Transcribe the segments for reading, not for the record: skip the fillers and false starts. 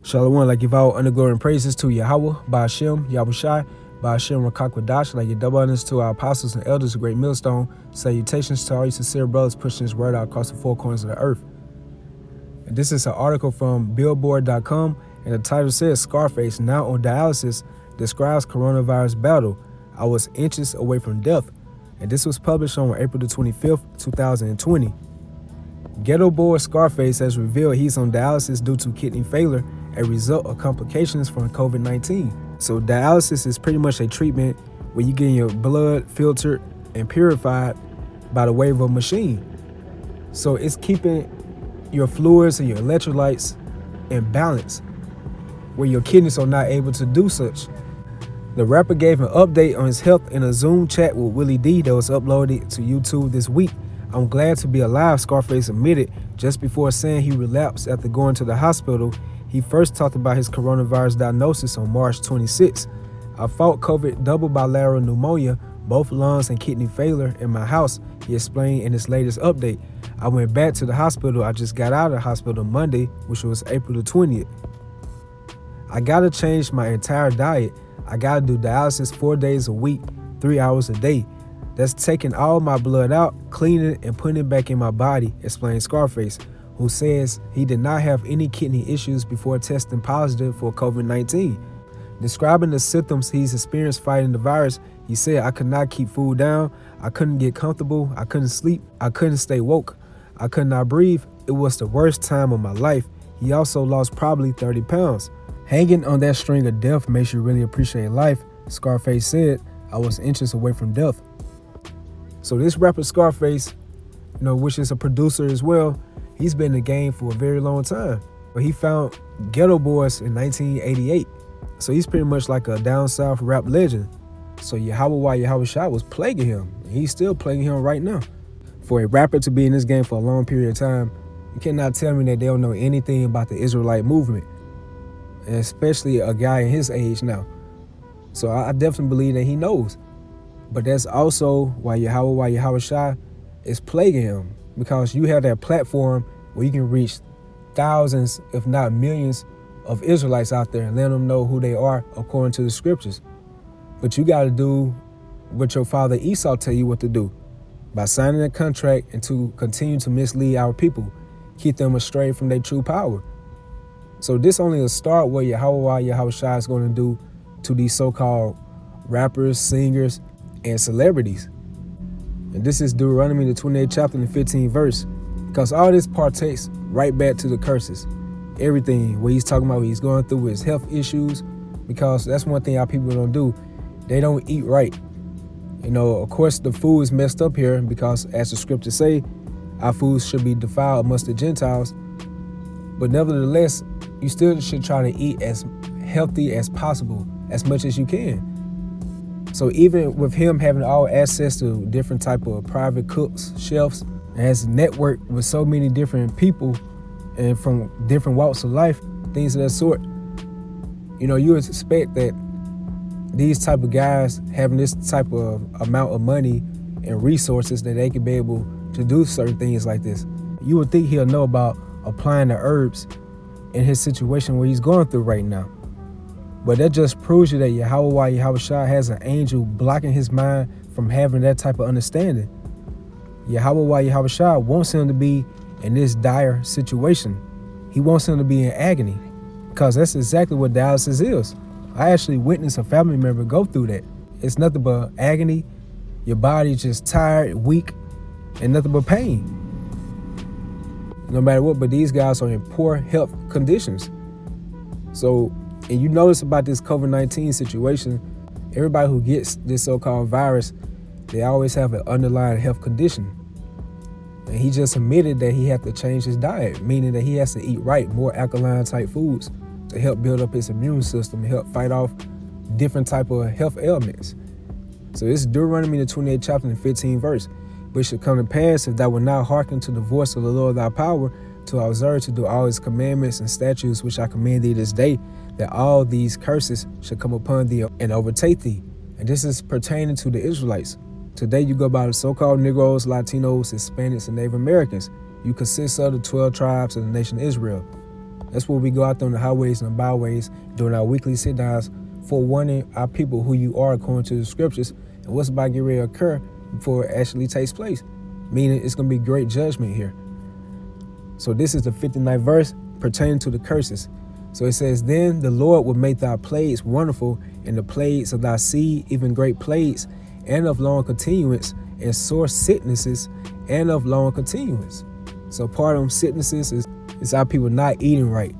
Shalom, like give all undergoing praises to Yahweh, Ba'ashem, Yahushai, Ba'ashem Rakakwadash, like give double honors to our apostles and elders of Great Millstone. Salutations to all you sincere brothers pushing this word out across the four corners of the earth. And this is an article from Billboard.com, and the title says, Scarface, now on dialysis, describes coronavirus battle. I was inches away from death. And this was published on April the 25th, 2020. Ghetto boy Scarface has revealed he's on dialysis due to kidney failure, a result of complications from COVID-19. So dialysis is pretty much a treatment where you get your blood filtered and purified by the way of a machine. So it's keeping your fluids and your electrolytes in balance, where your kidneys are not able to do such. The rapper gave an update on his health in a Zoom chat with Willie D that was uploaded to YouTube this week. I'm glad to be alive, Scarface admitted just before saying he relapsed after going to the hospital. He first talked about his coronavirus diagnosis on March 26. I fought COVID double bilateral pneumonia, both lungs and kidney failure in my house, he explained in his latest update. I went back to the hospital. I just got out of the hospital Monday, which was April the 20th. I gotta change my entire diet. I gotta do dialysis 4 days a week, 3 hours a day. That's taking all my blood out, cleaning it, and putting it back in my body, explained Scarface, who says he did not have any kidney issues before testing positive for COVID-19. Describing the symptoms he's experienced fighting the virus, he said, I could not keep food down, I couldn't get comfortable, I couldn't sleep, I couldn't stay woke, I could not breathe. It was the worst time of my life. He also lost probably 30 pounds. Hanging on that string of death makes you really appreciate life, Scarface said. I was inches away from death. So this rapper Scarface, which is a producer as well, he's been in the game for a very long time. But he found Ghetto Boys in 1988. So he's pretty much like a down south rap legend. So Yahushai was plaguing him. He's still plaguing him right now. For a rapper to be in this game for a long period of time, you cannot tell me that they don't know anything about the Israelite movement, and especially a guy in his age now. So I definitely believe that he knows. But that's also why Yahushai is plaguing him, because you have that platform where you can reach thousands, if not millions, of Israelites out there and let them know who they are according to the scriptures. But you got to do what your father Esau tell you what to do by signing a contract and to continue to mislead our people, keep them astray from their true power. So this only a start what Yahushai is going to do to these so-called rappers, singers, and celebrities. And this is Deuteronomy the 28th chapter and the 15th verse, because all this partakes right back to the curses. Everything what he's talking about, what he's going through with his health issues, because that's one thing our people don't do. They don't eat right. Of course the food is messed up here, because as the scriptures say, our food should be defiled amongst the Gentiles. But nevertheless, you still should try to eat as healthy as possible, as much as you can. So even with him having all access to different type of private cooks, chefs, and has networked with so many different people and from different walks of life, things of that sort, you would expect that these type of guys having this type of amount of money and resources that they could be able to do certain things like this. You would think he'll know about applying the herbs in his situation where he's going through right now. But that just proves you that Yahushai has an angel blocking his mind from having that type of understanding. Yahushai wants him to be in this dire situation. He wants him to be in agony, because that's exactly what dialysis is. I actually witnessed a family member go through that. It's nothing but agony. Your body's just tired, weak, and nothing but pain. No matter what, but these guys are in poor health conditions. So, and you notice about this COVID-19 situation, everybody who gets this so-called virus, they always have an underlying health condition. And he just admitted that he had to change his diet, meaning that he has to eat right, more alkaline type foods to help build up his immune system and help fight off different type of health ailments. So this is Deuteronomy the 28th chapter and 15th verse. But it should come to pass, if thou wilt not hearken to the voice of the Lord thy power, to observe to do all his commandments and statutes which I command thee this day, that all these curses should come upon thee and overtake thee. And this is pertaining to the Israelites. Today you go by the so-called Negroes, Latinos, Hispanics, and Native Americans. You consist of the 12 tribes of the nation of Israel. That's where we go out there on the highways and the byways during our weekly sit-downs, forewarning our people who you are according to the scriptures and what's about to get ready to occur before it actually takes place. Meaning it's going to be great judgment here. So this is the 59th verse pertaining to the curses. So it says, then the Lord will make thy plagues wonderful, and the plagues of thy seed, even great plagues, and of long continuance, and sore sicknesses, and of long continuance. So part of them sicknesses is our people not eating right.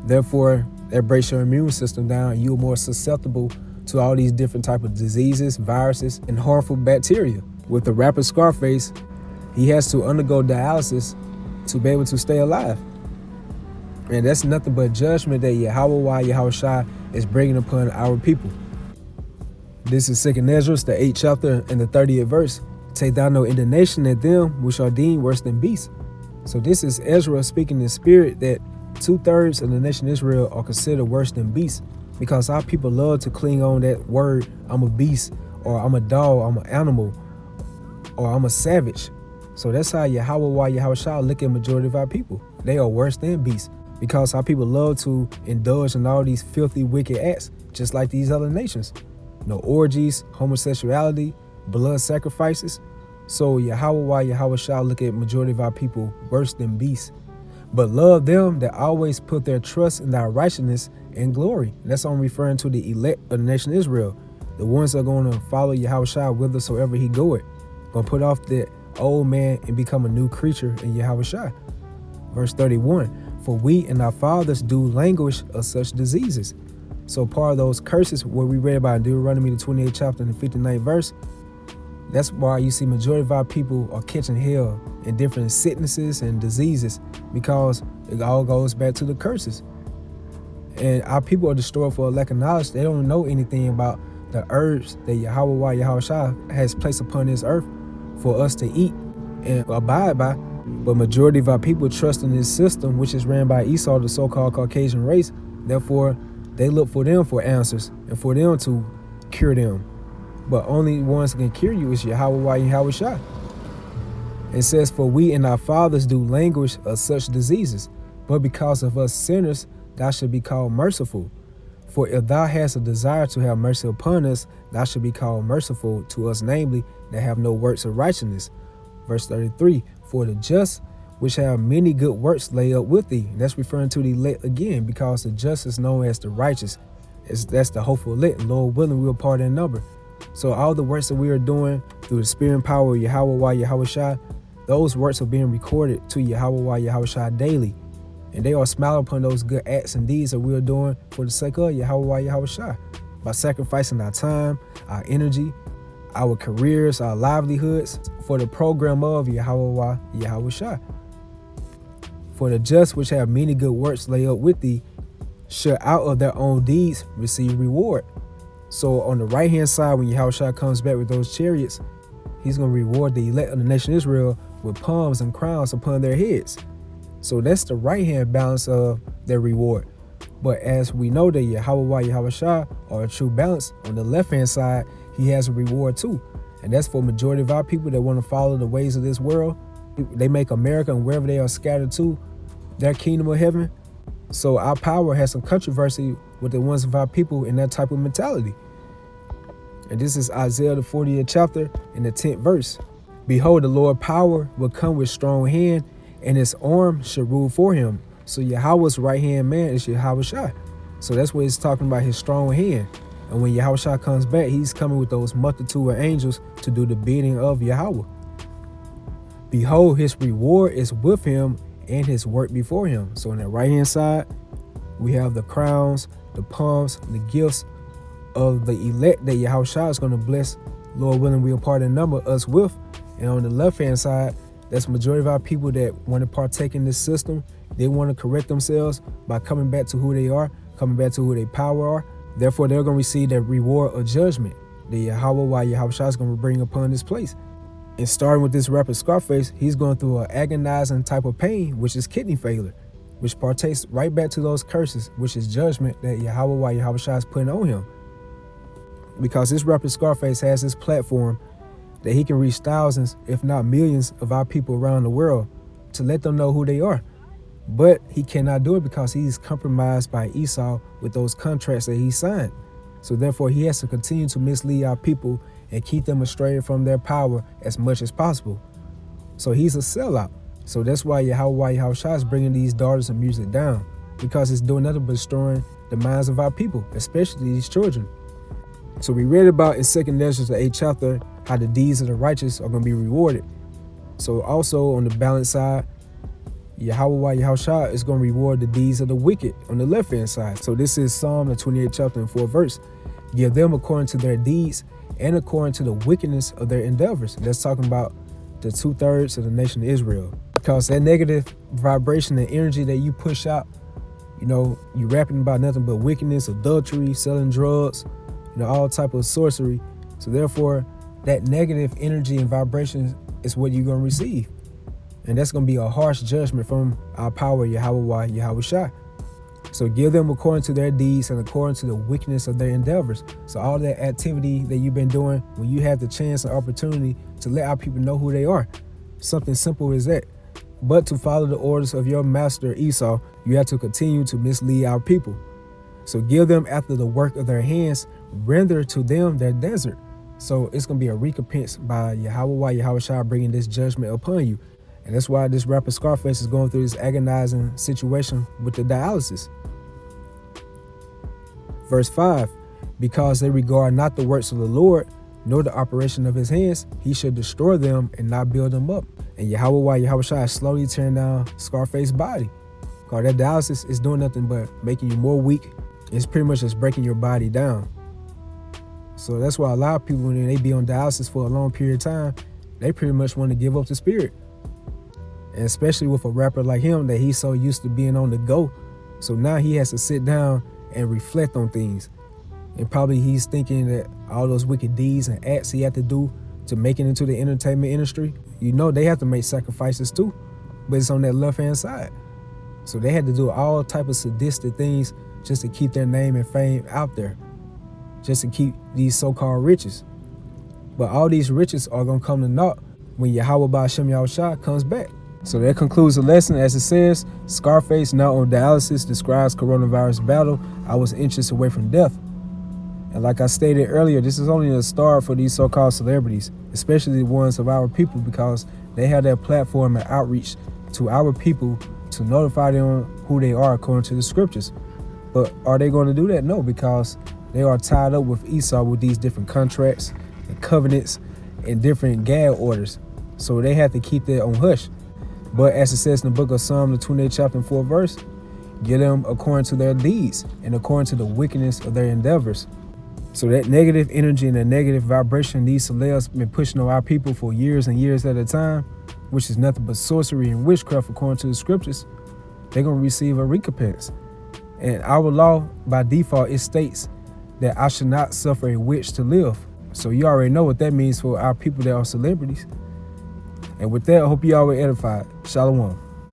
Therefore, that breaks your immune system down, and you're more susceptible to all these different type of diseases, viruses, and harmful bacteria. With the rapper Scarface, he has to undergo dialysis to be able to stay alive. And that's nothing but judgment that Yahweh is bringing upon our people. This is 2nd Esdras, the 8th chapter and the 30th verse. Take thou no indignation at them which are deemed worse than beasts. So this is Ezra speaking in spirit that 2/3 of the nation of Israel are considered worse than beasts, because our people love to cling on that word, I'm a beast, or I'm a dog, I'm an animal, or I'm a savage. So that's how Yahweh look at majority of our people. They are worse than beasts, because our people love to indulge in all these filthy, wicked acts, just like these other nations. No orgies, homosexuality, blood sacrifices. So Yahweh look at majority of our people worse than beasts. But love them that always put their trust in thy righteousness and glory. And that's I'm referring to the elect of the nation of Israel. The ones that are going to follow Yahweh whithersoever he goeth. Gonna put off the old man and become a new creature in Yahweh. Verse 31, for we and our fathers do languish of such diseases. So part of those curses, what we read about in Deuteronomy the 28th chapter and the 59th verse, that's why you see majority of our people are catching hell in different sicknesses and diseases, because it all goes back to the curses. And our people are destroyed for a lack of knowledge. They don't know anything about the herbs that Yahweh has placed upon this earth for us to eat and abide by. But majority of our people trust in this system, which is ran by Esau, the so-called Caucasian race. Therefore, they look for them for answers and for them to cure them. But only ones that can cure you is Yahweh. It says, for we and our fathers do languish of such diseases, but because of us sinners, thou should be called merciful. For if thou hast a desire to have mercy upon us, thou should be called merciful to us, namely, that have no works of righteousness. Verse 33, for the just, which have many good works, lay up with thee. And that's referring to the elect again, because the just is known as the righteous. That's the hopeful elect. Lord willing, we're part of that number. So all the works that we are doing through the spirit and power of Yahweh, those works are being recorded to Yahweh daily. And they are smiling upon those good acts and deeds that we are doing for the sake of Yahweh, by sacrificing our time, our energy, our careers, our livelihoods for the program of Yahweh. For the just, which have many good works, lay up with thee, should out of their own deeds receive reward. So on the right hand side, when Yahweh comes back with those chariots, he's going to reward the elect of the nation of Israel with palms and crowns upon their heads. So that's the right hand balance of their reward. But as we know that Yahweh are a true balance, on the left hand side, he has a reward too. And that's for majority of our people that want to follow the ways of this world. They make America and wherever they are scattered to their kingdom of heaven. So our power has some controversy with the ones of our people in that type of mentality. And this is Isaiah the 40th chapter and the 10th verse. Behold, the Lord power will come with strong hand, and his arm shall rule for him. So Yahweh's right hand man is Yahweh. So that's what he's talking about, his strong hand. And when Yahweh comes back, he's coming with those multitude of angels to do the bidding of Yahweh. Behold, his reward is with him and his work before him. So on the right hand side, we have the crowns, the palms, the gifts of the elect that Yahweh is going to bless, Lord willing, we are part of the number, us with. And on the left hand side, that's the majority of our people that want to partake in this system. They want to correct themselves by coming back to who they are, coming back to who their power are. Therefore, they're going to receive that reward of judgment that Yahweh is going to bring upon this place. And starting with this rapper Scarface, he's going through an agonizing type of pain, which is kidney failure, which partakes right back to those curses, which is judgment that Yahweh is putting on him. Because this rapper Scarface has this platform that he can reach thousands, if not millions, of our people around the world to let them know who they are. But he cannot do it because he's compromised by Esau with those contracts that he signed. So therefore, he has to continue to mislead our people and keep them astray from their power as much as possible. So he's a sellout. So that's why Yahushua is bringing these daughters of music down, because it's doing nothing but destroying the minds of our people, especially these children. So we read about in 2nd Esdras, the 8th chapter, how the deeds of the righteous are going to be rewarded. So also on the balance side, Yahushua is going to reward the deeds of the wicked on the left-hand side. So this is Psalm, the 28th chapter and 4th verse. Give them according to their deeds and according to the wickedness of their endeavors. That's talking about the 2/3 of the nation of Israel. Because that negative vibration and energy that you push out, you rapping about nothing but wickedness, adultery, selling drugs, all type of sorcery. So therefore, that negative energy and vibration is what you're going to receive. And that's going to be a harsh judgment from our power, Yahushua. So give them according to their deeds and according to the wickedness of their endeavors. So all that activity that you've been doing, when you have the chance and opportunity to let our people know who they are, something simple as that. But to follow the orders of your master Esau, you have to continue to mislead our people. So give them after the work of their hands, render to them their desert. So it's going to be a recompense by Yahushua bringing this judgment upon you. And that's why this rapper Scarface is going through this agonizing situation with the dialysis. Verse 5, because they regard not the works of the Lord, nor the operation of his hands, he should destroy them and not build them up. And Yahushua is slowly tearing down Scarface's body. Because that dialysis is doing nothing but making you more weak. It's pretty much just breaking your body down. So that's why a lot of people, when they be on dialysis for a long period of time, they pretty much want to give up the spirit. And especially with a rapper like him, that he's so used to being on the go. So now he has to sit down and reflect on things. And probably he's thinking that all those wicked deeds and acts he had to do to make it into the entertainment industry, they have to make sacrifices too. But it's on that left-hand side. So they had to do all type of sadistic things just to keep their name and fame out there. Just to keep these so-called riches. But all these riches are going to come to naught when Yahushua comes back. So that concludes the lesson. As it says, Scarface, now on dialysis, describes coronavirus battle. I was inches away from death. And like I stated earlier, this is only a start for these so-called celebrities, especially the ones of our people, because they have that platform and outreach to our people to notify them who they are according to the scriptures. But are they going to do that? No, because they are tied up with Esau with these different contracts and covenants and different gag orders. So they have to keep that on hush. But as it says in the book of Psalm, the 28th chapter and 4th verse, give them according to their deeds and according to the wickedness of their endeavors. So that negative energy and that negative vibration these celebs been pushing on our people for years and years at a time, which is nothing but sorcery and witchcraft according to the scriptures, they're going to receive a recompense. And our law, by default, it states that I should not suffer a witch to live. So you already know what that means for our people that are celebrities. And with that, I hope you all were edified. Shalom.